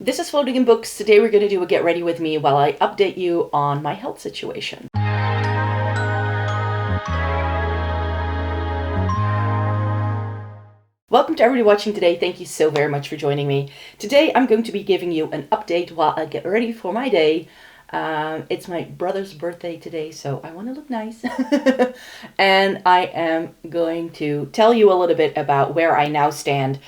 This is Floating in Books. Today we're going to do a get ready with me while I update you on my health situation. Welcome to everybody watching today. Thank you so very much for joining me. Today I'm going to be giving you an update while I get ready for my day. It's my brother's birthday today, so I want to look nice. And I am going to tell you a little bit about where I now stand.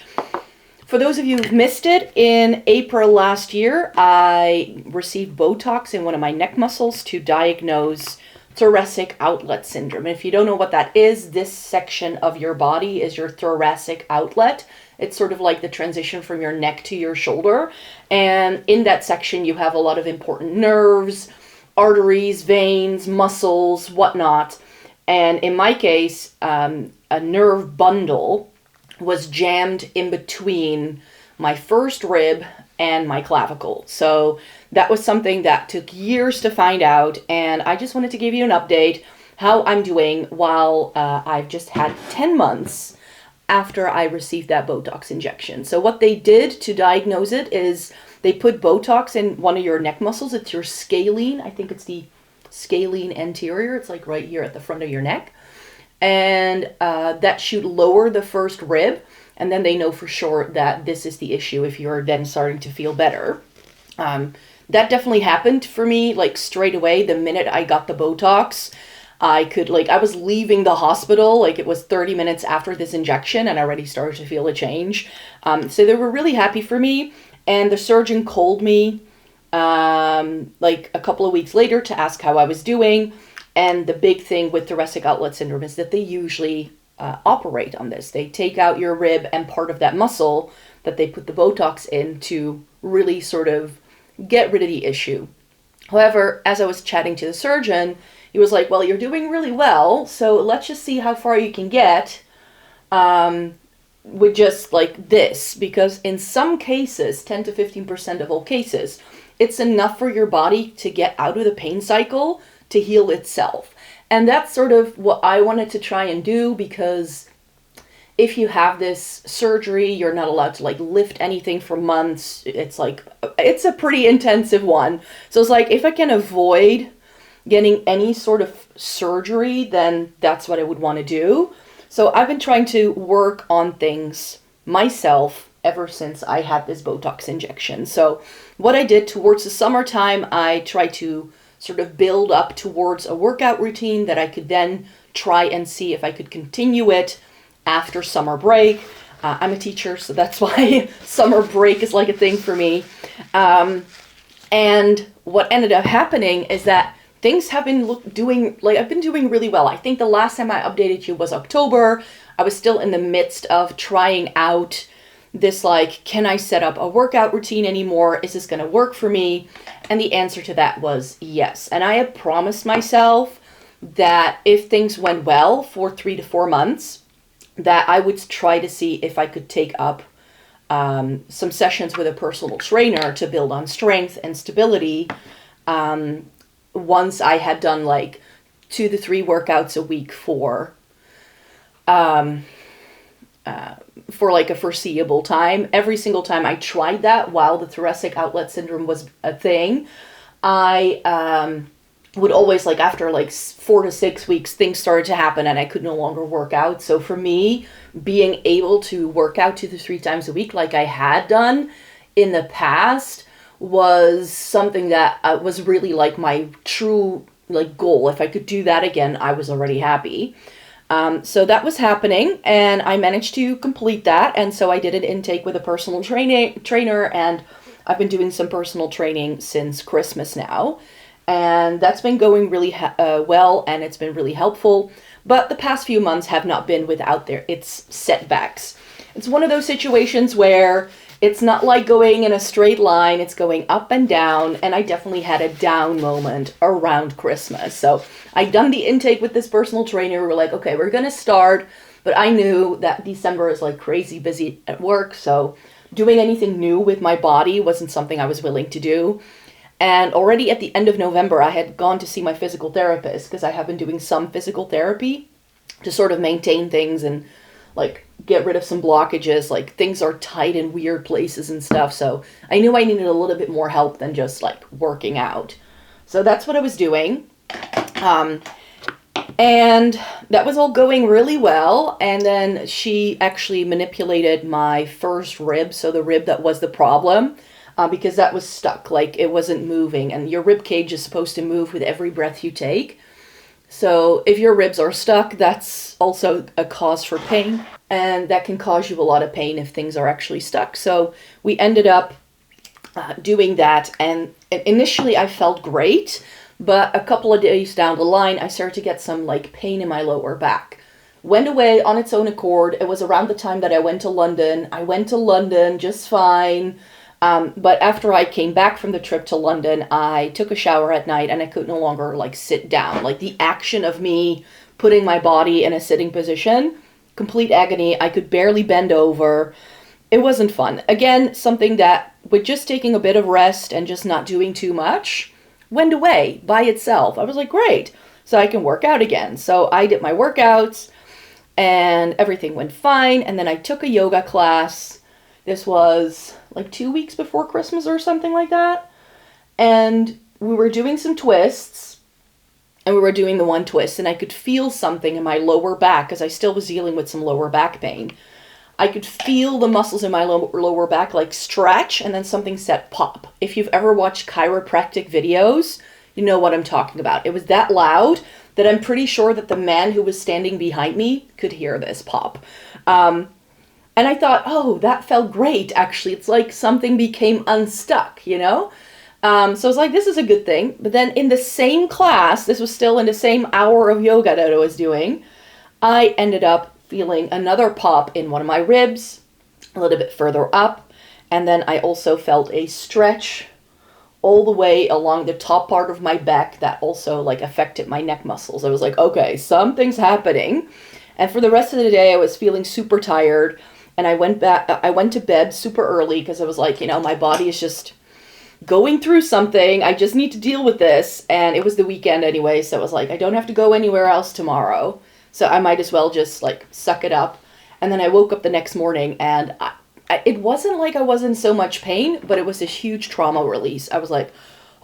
For those of you who've missed it, in April last year, I received Botox in one of my neck muscles to diagnose thoracic outlet syndrome. And if you don't know what that is, this section of your body is your thoracic outlet. It's sort of like the transition from your neck to your shoulder. And in that section, you have a lot of important nerves, arteries, veins, muscles, whatnot. And in my case, a nerve bundle was jammed in between my first rib and my clavicle. So that was something that took years to find out, and I just wanted to give you an update how I'm doing while I've just had 10 months after I received that Botox injection. So what they did to diagnose it is they put Botox in one of your neck muscles. It's your scalene. I think it's the scalene anterior. It's like right here at the front of your neck. And that should lower the first rib, and then they know for sure that this is the issue if you're then starting to feel better. That definitely happened for me, like straight away. The minute I got the Botox, I was leaving the hospital, like it was 30 minutes after this injection, and I already started to feel a change. So they were really happy for me, and the surgeon called me like a couple of weeks later to ask how I was doing. And the big thing with thoracic outlet syndrome is that they usually operate on this. They take out your rib and part of that muscle that they put the Botox in to really sort of get rid of the issue. However, as I was chatting to the surgeon, he was like, well, you're doing really well, so let's just see how far you can get with just like this. Because in some cases, 10 to 15% of all cases, it's enough for your body to get out of the pain cycle to heal itself. And that's sort of what I wanted to try and do, because if you have this surgery, you're not allowed to like lift anything for months. It's a pretty intensive one. So it's like, if I can avoid getting any sort of surgery, then that's what I would want to do. So I've been trying to work on things myself ever since I had this Botox injection. So what I did towards the summertime, I tried to sort of build up towards a workout routine that I could then try and see if I could continue it after summer break. I'm a teacher, so that's why summer break is like a thing for me. And what ended up happening is that things have been I've been doing really well. I think the last time I updated you was October. I was still in the midst of trying out this, like, can I set up a workout routine anymore? Is this going to work for me? And the answer to that was yes. And I had promised myself that if things went well for 3 to 4 months, that I would try to see if I could take up some sessions with a personal trainer to build on strength and stability. Once I had done like 2 to 3 workouts a week for like a foreseeable time. Every single time I tried that while the thoracic outlet syndrome was a thing, I would always, like, after like 4 to 6 weeks, things started to happen and I could no longer work out. So for me, being able to work out 2 to 3 times a week like I had done in the past was something that was really like my true like goal. If I could do that again, I was already happy. So that was happening, and I managed to complete that. And so I did an intake with a personal trainer, and I've been doing some personal training since Christmas now. And that's been going really well, and it's been really helpful. But the past few months have not been without its setbacks. It's one of those situations where it's not like going in a straight line, it's going up and down, and I definitely had a down moment around Christmas. So I'd done the intake with this personal trainer. We were like, okay, we're going to start, but I knew that December is like crazy busy at work, so doing anything new with my body wasn't something I was willing to do. And already at the end of November, I had gone to see my physical therapist, because I have been doing some physical therapy to sort of maintain things and like get rid of some blockages, like things are tight in weird places and stuff. So I knew I needed a little bit more help than just like working out. So that's what I was doing. And that was all going really well. And then she actually manipulated my first rib, so the rib that was the problem, because that was stuck, like it wasn't moving. And your rib cage is supposed to move with every breath you take. So if your ribs are stuck, that's also a cause for pain. And that can cause you a lot of pain if things are actually stuck. So we ended up doing that. And initially I felt great. But a couple of days down the line, I started to get some like pain in my lower back. Went away on its own accord. It was around the time that I went to London. I went to London just fine. But after I came back from the trip to London, I took a shower at night and I could no longer like sit down. Like the action of me putting my body in a sitting position, complete agony. I could barely bend over. It wasn't fun. Again, something that with just taking a bit of rest and just not doing too much, went away by itself. I was like, great, so I can work out again. So I did my workouts and everything went fine. And then I took a yoga class. This was like 2 weeks before Christmas or something like that. And we were doing some twists and we were doing the one twist and I could feel something in my lower back because I still was dealing with some lower back pain. I could feel the muscles in my lower back like stretch and then something said pop. If you've ever watched chiropractic videos, you know what I'm talking about. It was that loud that I'm pretty sure that the man who was standing behind me could hear this pop. And I thought, oh, that felt great, actually. It's like something became unstuck, you know? So I was like, this is a good thing. But then in the same class, this was still in the same hour of yoga that I was doing, I ended up feeling another pop in one of my ribs, a little bit further up. And then I also felt a stretch all the way along the top part of my back that also like affected my neck muscles. I was like, okay, something's happening. And for the rest of the day, I was feeling super tired. And I went to bed super early because I was like, you know, my body is just going through something. I just need to deal with this. And it was the weekend anyway. So I was like, I don't have to go anywhere else tomorrow. So I might as well just like suck it up. And then I woke up the next morning and it wasn't like I was in so much pain, but it was this huge trauma release. I was like,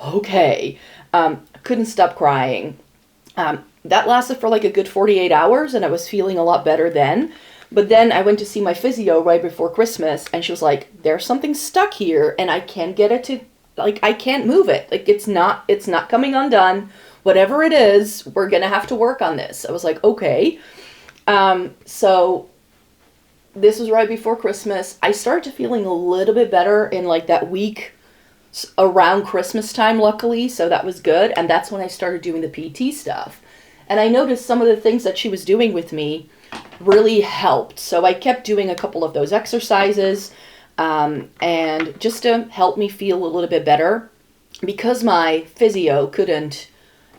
okay, couldn't stop crying. That lasted for like a good 48 hours and I was feeling a lot better then. But then I went to see my physio right before Christmas and she was like, there's something stuck here and I can't get it to, like, I can't move it. Like it's not coming undone. Whatever it is, we're going to have to work on this. I was like, okay. So this was right before Christmas. I started feeling a little bit better in like that week around Christmas time, luckily. So that was good. And that's when I started doing the PT stuff. And I noticed some of the things that she was doing with me really helped. So I kept doing a couple of those exercises and just to help me feel a little bit better. Because my physio couldn't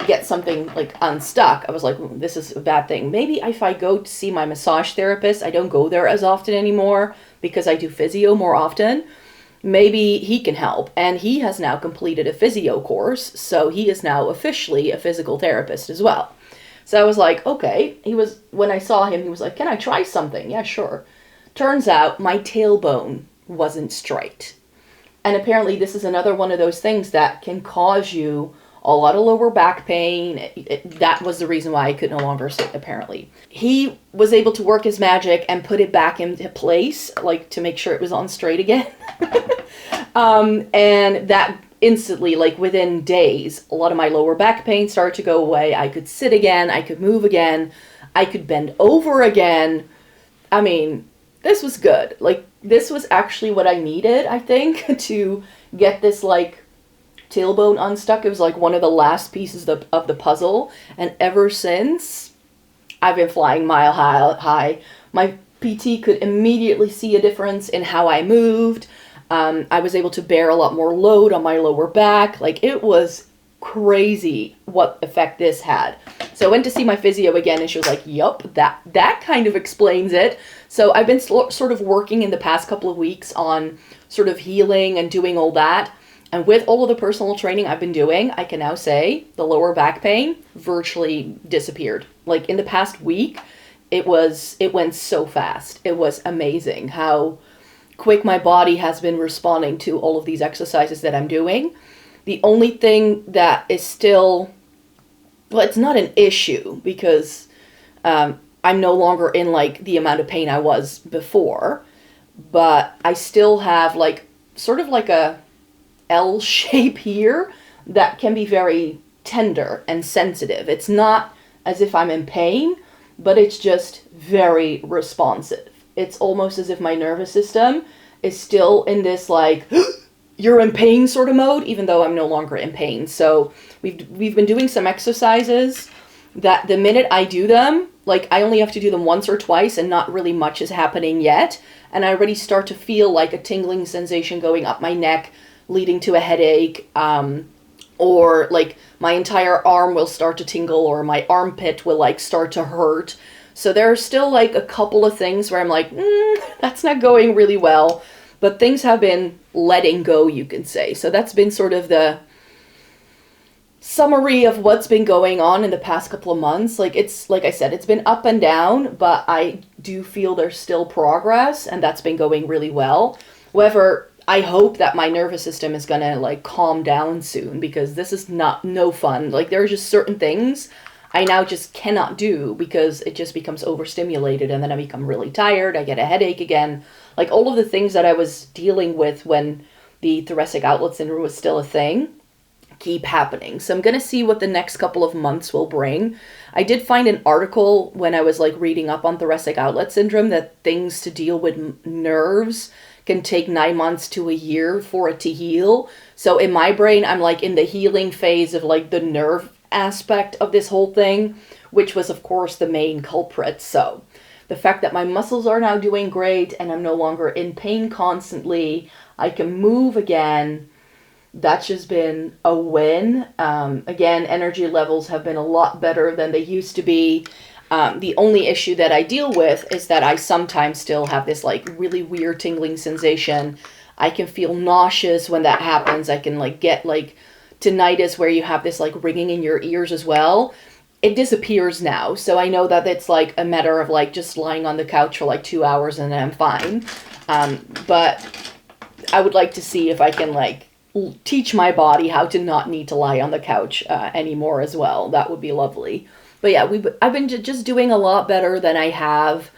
get something like unstuck, I was like, this is a bad thing. Maybe if I go to see my massage therapist, I don't go there as often anymore because I do physio more often. Maybe he can help. And he has now completed a physio course, so he is now officially a physical therapist as well. So I was like, okay. When I saw him, he was like, can I try something? Yeah, sure. Turns out my tailbone wasn't straight. And apparently this is another one of those things that can cause you a lot of lower back pain. That was the reason why I could no longer sit, apparently. He was able to work his magic and put it back into place, like to make sure it was on straight again. And that instantly, like within days, a lot of my lower back pain started to go away. I could sit again. I could move again. I could bend over again. I mean, this was good. Like, this was actually what I needed, I think, to get this, like, tailbone unstuck. It was like one of the last pieces of the puzzle. And ever since, I've been flying mile high. My PT could immediately see a difference in how I moved. I was able to bear a lot more load on my lower back. Like, it was crazy what effect this had. So I went to see my physio again and she was like, yup, that kind of explains it. So I've been sort of working in the past couple of weeks on sort of healing and doing all that. And with all of the personal training I've been doing, I can now say the lower back pain virtually disappeared. Like in the past week, it went so fast. It was amazing how quick my body has been responding to all of these exercises that I'm doing. The only thing that is still, well, it's not an issue because I'm no longer in like the amount of pain I was before, but I still have like sort of like a L shape here that can be very tender and sensitive. It's not as if I'm in pain, but it's just very responsive. It's almost as if my nervous system is still in this like you're in pain sort of mode, even though I'm no longer in pain. So we've been doing some exercises that the minute I do them, like I only have to do them once or twice and not really much is happening yet. And I already start to feel like a tingling sensation going up my neck, leading to a headache, or like my entire arm will start to tingle, or my armpit will like start to hurt. So there are still like a couple of things where I'm like, that's not going really well, but things have been letting go, you can say. So that's been sort of the summary of what's been going on in the past couple of months. Like it's, like I said, it's been up and down, but I do feel there's still progress, and that's been going really well. However, I hope that my nervous system is gonna like calm down soon, because this is no fun. Like there are just certain things I now just cannot do because it just becomes overstimulated, and then I become really tired. I get a headache again. Like all of the things that I was dealing with when the thoracic outlet syndrome was still a thing keep happening. So I'm going to see what the next couple of months will bring. I did find an article when I was like reading up on thoracic outlet syndrome that things to deal with nerves can take 9 months to a year for it to heal. So in my brain, I'm like in the healing phase of like the nerve aspect of this whole thing, which was of course the main culprit. So the fact that my muscles are now doing great and I'm no longer in pain constantly, I can move again, that's just been a win. Again, energy levels have been a lot better than they used to be. The only issue that I deal with is that I sometimes still have this like really weird tingling sensation. I can feel nauseous when that happens. I can like get like tinnitus where you have this like ringing in your ears as well. It disappears now. So I know that it's like a matter of like just lying on the couch for like 2 hours and then I'm fine. But I would like to see if I can like teach my body how to not need to lie on the couch anymore as well. That would be lovely. But yeah, I've been just doing a lot better than I have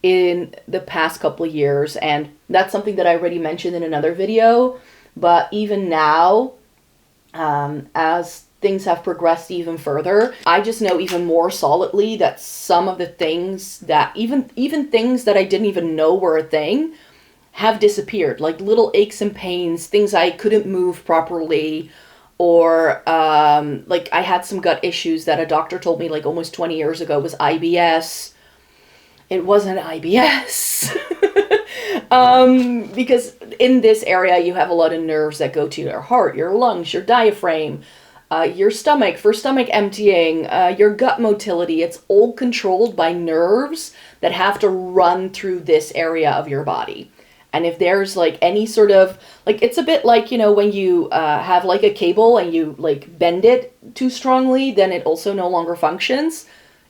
in the past couple of years. And that's something that I already mentioned in another video. But even now, as things have progressed even further, I just know even more solidly that some of the things that, even things that I didn't even know were a thing, have disappeared. Like little aches and pains, things I couldn't move properly, or like I had some gut issues that a doctor told me like almost 20 years ago was IBS. It wasn't IBS. Because in this area you have a lot of nerves that go to your heart, your lungs, your diaphragm, your stomach for stomach emptying, your gut motility. It's all controlled by nerves that have to run through this area of your body. And if there's like any sort of, like it's a bit like, you know, when you have like a cable and you like bend it too strongly, then it also no longer functions.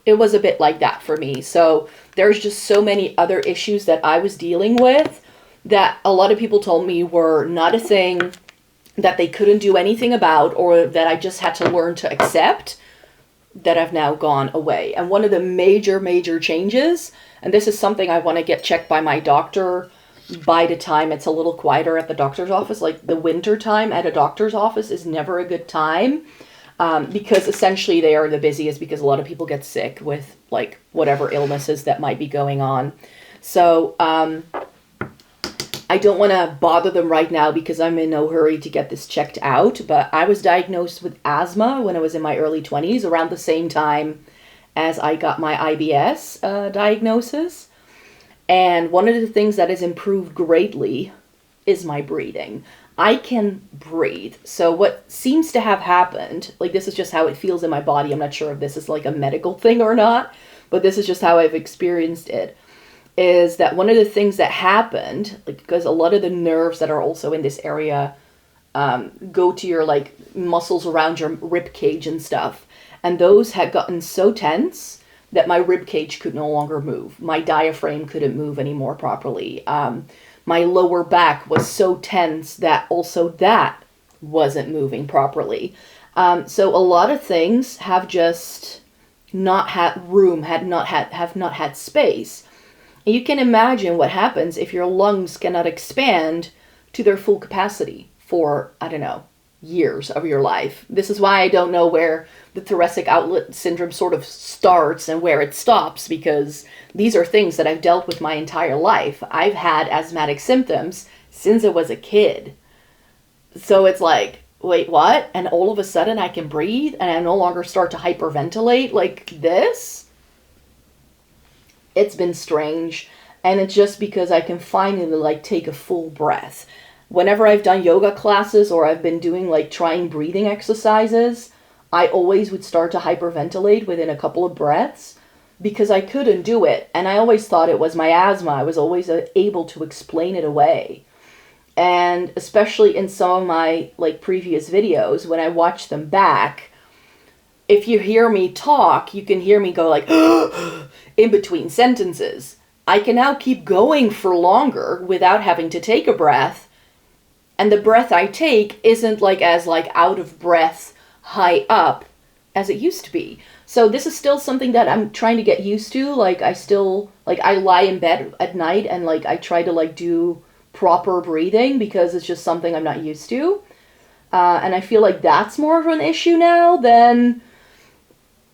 It was a bit like that for me. So there's just so many other issues that I was dealing with that a lot of people told me were not a thing, that they couldn't do anything about, or that I just had to learn to accept, that have now gone away. And one of the major changes, and this is something I want to get checked by my doctor by the time it's a little quieter at the doctor's office. Like the winter time at a doctor's office is never a good time, because essentially they are the busiest, because a lot of people get sick with like whatever illnesses that might be going on. So I don't want to bother them right now because I'm in no hurry to get this checked out. But I was diagnosed with asthma when I was in my early 20s, around the same time as I got my IBS diagnosis. And one of the things that has improved greatly is my breathing. I can breathe. So what seems to have happened, like this is just how it feels in my body. I'm not sure if this is like a medical thing or not, but this is just how I've experienced it, is that one of the things that happened, like, because a lot of the nerves that are also in this area go to your like muscles around your rib cage and stuff. And those had gotten so tense that my rib cage could no longer move. My diaphragm couldn't move anymore properly. My lower back was so tense that also that wasn't moving properly. So a lot of things have just not had room, have not had space. And you can imagine what happens if your lungs cannot expand to their full capacity for, I don't know, years of your life. This is why I don't know where the thoracic outlet syndrome sort of starts and where it stops, because these are things that I've dealt with my entire life. I've had asthmatic symptoms since I was a kid. So it's like, wait, what? And all of a sudden I can breathe and I no longer start to hyperventilate like this? It's been strange. And it's just because I can finally like take a full breath. Whenever I've done yoga classes or I've been doing like trying breathing exercises, I always would start to hyperventilate within a couple of breaths because I couldn't do it. And I always thought it was my asthma. I was always able to explain it away. And especially in some of my like previous videos, when I watch them back, if you hear me talk, you can hear me go like in between sentences. I can now keep going for longer without having to take a breath. And the breath I take isn't like as like out of breath, high up as it used to be. So this is still something that I'm trying to get used to. Like I still, like I lie in bed at night and like I try to like do proper breathing because it's just something I'm not used to. And I feel like that's more of an issue now than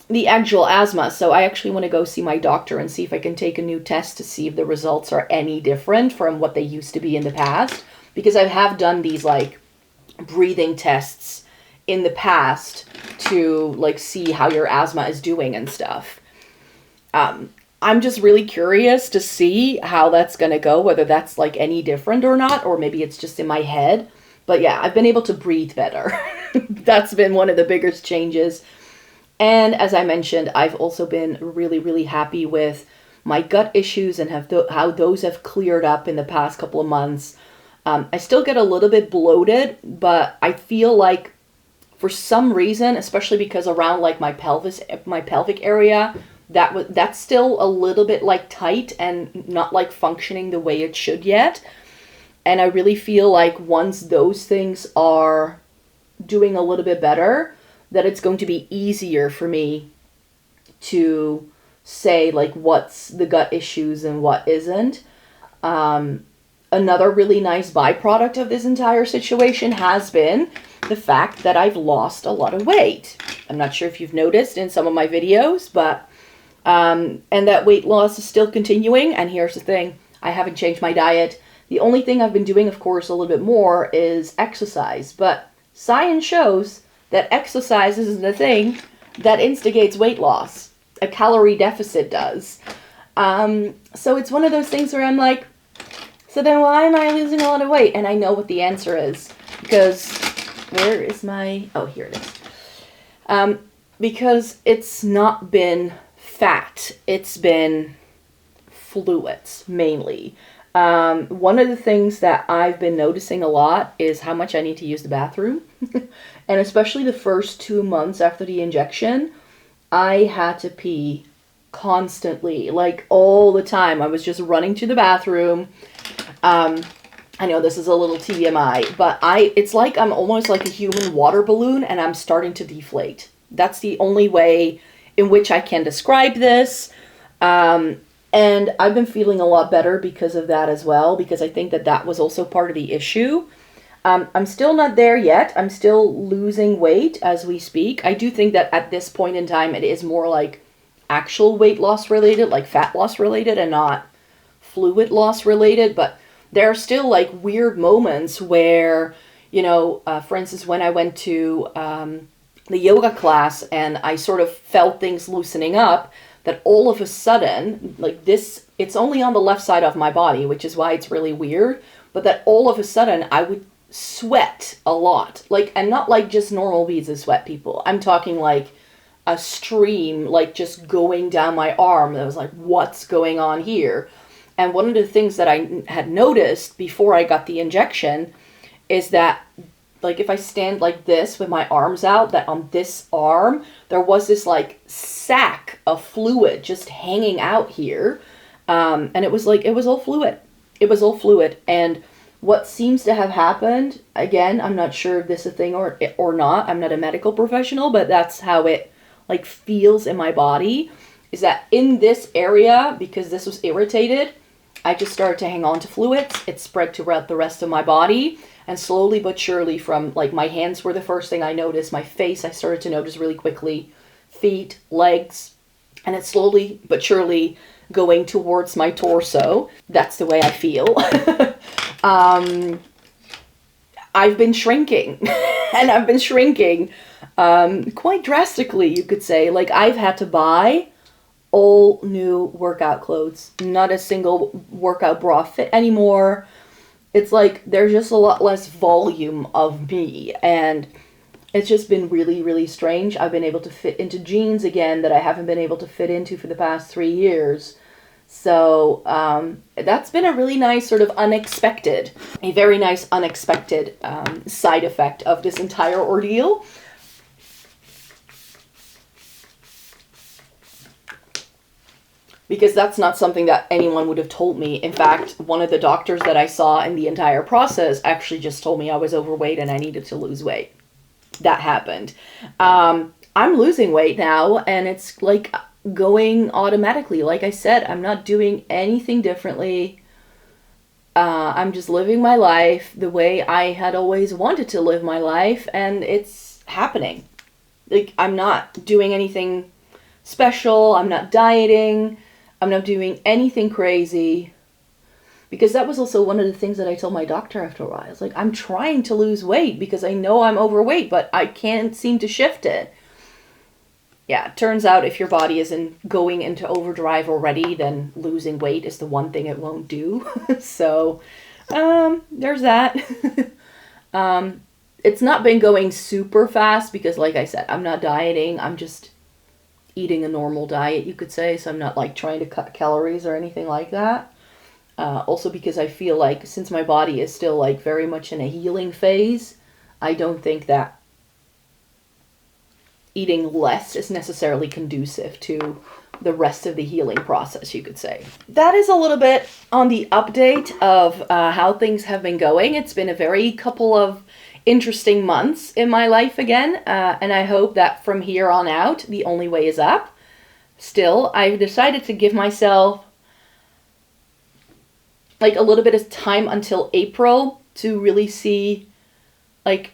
the actual asthma. So I actually want to go see my doctor and see if I can take a new test to see if the results are any different from what they used to be in the past. Because I have done these like breathing tests in the past to like see how your asthma is doing and stuff. I'm just really curious to see how that's going to go, whether that's like any different or not, or maybe it's just in my head. But yeah, I've been able to breathe better. That's been one of the biggest changes. And as I mentioned, I've also been really, really happy with my gut issues and how those have cleared up in the past couple of months. I still get a little bit bloated, but I feel like for some reason, especially because around like my pelvic area, that's still a little bit like tight and not like functioning the way it should yet. And I really feel like once those things are doing a little bit better, that it's going to be easier for me to say like what's the gut issues and what isn't. Another really nice byproduct of this entire situation has been the fact that I've lost a lot of weight. I'm not sure if you've noticed in some of my videos, but and that weight loss is still continuing. And here's the thing, I haven't changed my diet. The only thing I've been doing, of course, a little bit more is exercise. But science shows that exercise isn't the thing that instigates weight loss. A calorie deficit does. So it's one of those things where I'm like, so then why am I losing a lot of weight? And I know what the answer is. Because, where is my... Oh, here it is. Because it's not been fat. It's been fluids, mainly. One of the things that I've been noticing a lot is how much I need to use the bathroom. And especially the first 2 months after the injection, I had to pee constantly, like all the time. I was just running to the bathroom. I know this is a little TMI, but it's like I'm almost like a human water balloon and I'm starting to deflate. That's the only way in which I can describe this. And I've been feeling a lot better because of that as well, because I think that was also part of the issue. I'm still not there yet. I'm still losing weight as we speak. I do think that at this point in time, it is more like actual weight loss related, like fat loss related and not fluid loss related. But there are still like weird moments where, you know, for instance, when I went to the yoga class and I sort of felt things loosening up, that all of a sudden, like this, it's only on the left side of my body, which is why it's really weird, but that all of a sudden I would sweat a lot. Like, and not like just normal beads of sweat, people. I'm talking like a stream, like just going down my arm. I was like, what's going on here? And one of the things that I had noticed before I got the injection is that like if I stand like this with my arms out, that on this arm, there was this like sack of fluid just hanging out here. And it was like, it was all fluid. It was all fluid. And what seems to have happened, again, I'm not sure if this is a thing or not. I'm not a medical professional, but that's how it like feels in my body, is that in this area, because this was irritated, I just started to hang on to fluids. It spread throughout the rest of my body, and slowly but surely, from like my hands were the first thing I noticed, my face I started to notice really quickly, feet, legs, and it's slowly but surely going towards my torso. That's the way I feel. I've been shrinking and I've been shrinking quite drastically, you could say. Like, I've had to buy all new workout clothes. Not a single workout bra fit anymore. It's like there's just a lot less volume of me, and it's just been really, really strange. I've been able to fit into jeans again that I haven't been able to fit into for the past 3 years. So that's been a really nice sort of a very nice unexpected side effect of this entire ordeal. Because that's not something that anyone would have told me. In fact, one of the doctors that I saw in the entire process actually just told me I was overweight and I needed to lose weight. That happened. I'm losing weight now, and it's like going automatically. Like I said, I'm not doing anything differently. I'm just living my life the way I had always wanted to live my life, and it's happening. Like, I'm not doing anything special. I'm not dieting. I'm not doing anything crazy. Because that was also one of the things that I told my doctor after a while. I was like, I'm trying to lose weight because I know I'm overweight, but I can't seem to shift it. Yeah, it turns out if your body isn't going into overdrive already, then losing weight is the one thing it won't do. So, there's that. It's not been going super fast because, like I said, I'm not dieting. I'm just eating a normal diet, you could say. So I'm not like trying to cut calories or anything like that. Also because I feel like since my body is still like very much in a healing phase, I don't think that eating less is necessarily conducive to the rest of the healing process, you could say. That is a little bit on the update of how things have been going. It's been a very couple of interesting months in my life again, and I hope that from here on out, the only way is up. Still, I've decided to give myself like a little bit of time until April to really see, like,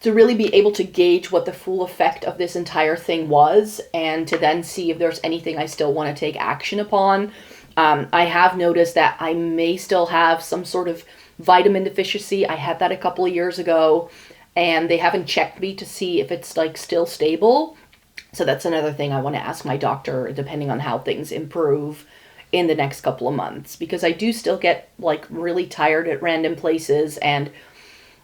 to really be able to gauge what the full effect of this entire thing was, and to then see if there's anything I still want to take action upon. I have noticed that I may still have some sort of vitamin deficiency. I had that a couple of years ago, and they haven't checked me to see if it's like still stable. So that's another thing I want to ask my doctor, depending on how things improve in the next couple of months, because I do still get like really tired at random places, and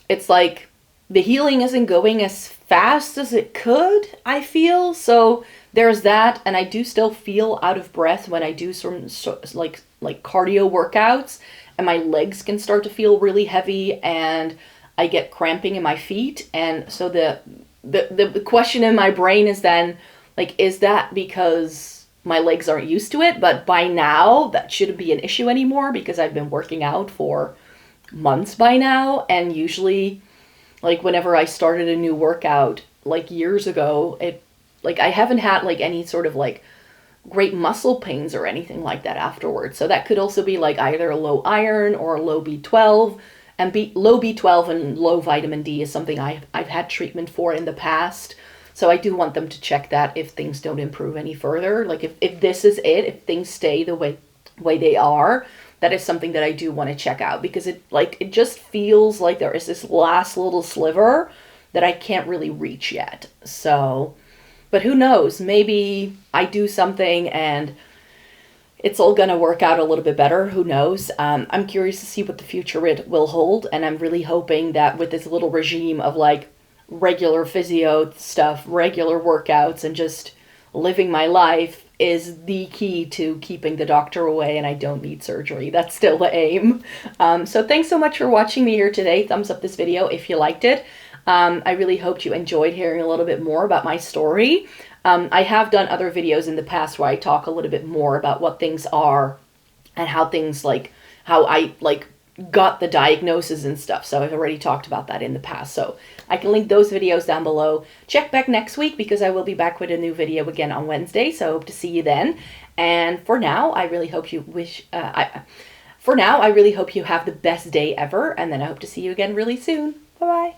it's like the healing isn't going as fast as it could, I feel. So there's that, and I do still feel out of breath when I do some like cardio workouts, and my legs can start to feel really heavy, and I get cramping in my feet. And so the question in my brain is then, like, is that because my legs aren't used to it? But by now, that shouldn't be an issue anymore, because I've been working out for months by now, and usually, like, whenever I started a new workout, like, years ago, I haven't had, like, any sort of, like, great muscle pains or anything like that afterwards. So that could also be, like, either a low iron or a low B12. And low B12 and low vitamin D is something I've had treatment for in the past. So I do want them to check that if things don't improve any further. Like, if this is it, if things stay the way they are, that is something that I do want to check out, because it just feels like there is this last little sliver that I can't really reach yet. So, but who knows? Maybe I do something and it's all gonna work out a little bit better. Who knows? I'm curious to see what the future will hold, and I'm really hoping that with this little regime of like regular physio stuff, regular workouts, and just living my life, is the key to keeping the doctor away, and I don't need surgery. That's still the aim. So thanks so much for watching me here today. Thumbs up this video if you liked it. I really hoped you enjoyed hearing a little bit more about my story. I have done other videos in the past where I talk a little bit more about what things are and how things like, how I like got the diagnosis and stuff. So I've already talked about that in the past. So I can link those videos down below. Check back next week because I will be back with a new video again on Wednesday. So I hope to see you then. And for now, I really hope you I really hope you have the best day ever. And then I hope to see you again really soon. Bye-bye.